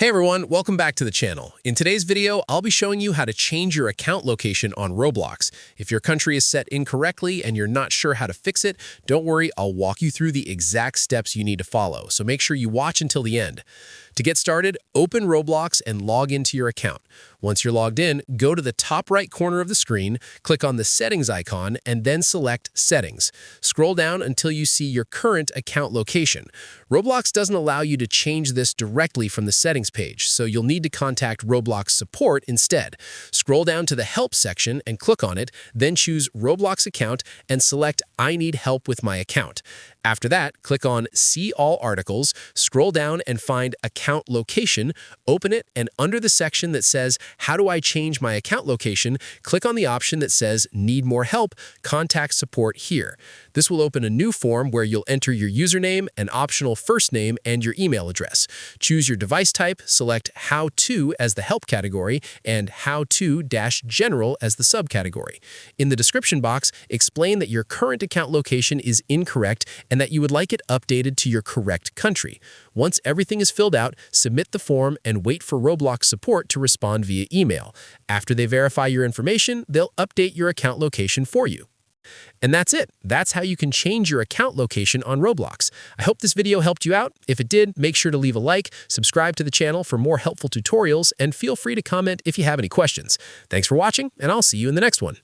Hey everyone, welcome back to the channel. In today's video, I'll be showing you how to change your account location on Roblox. If your country is set incorrectly and you're not sure how to fix it, don't worry, I'll walk you through the exact steps you need to follow, so make sure you watch until the end. To get started, open Roblox and log into your account. Once you're logged in, go to the top right corner of the screen, click on the Settings icon, and then select Settings. Scroll down until you see your current account location. Roblox doesn't allow you to change this directly from the settings page, so you'll need to contact Roblox support instead. Scroll down to the Help section and click on it, then choose Roblox account and select I need help with my account. After that, click on See All Articles, scroll down and find Account Location, open it, and under the section that says How do I change my account location, click on the option that says Need more help, contact support here. This will open a new form where you'll enter your username, an optional first name, and your email address. Choose your device type, select How To as the help category, and How To-General as the subcategory. In the description box, explain that your current account location is incorrect and that you would like it updated to your correct country. Once everything is filled out, submit the form and wait for Roblox support to respond via email. After they verify your information, they'll update your account location for you. And that's it. That's how you can change your account location on Roblox. I hope this video helped you out. If it did, make sure to leave a like, subscribe to the channel for more helpful tutorials, and feel free to comment if you have any questions. Thanks for watching, and I'll see you in the next one.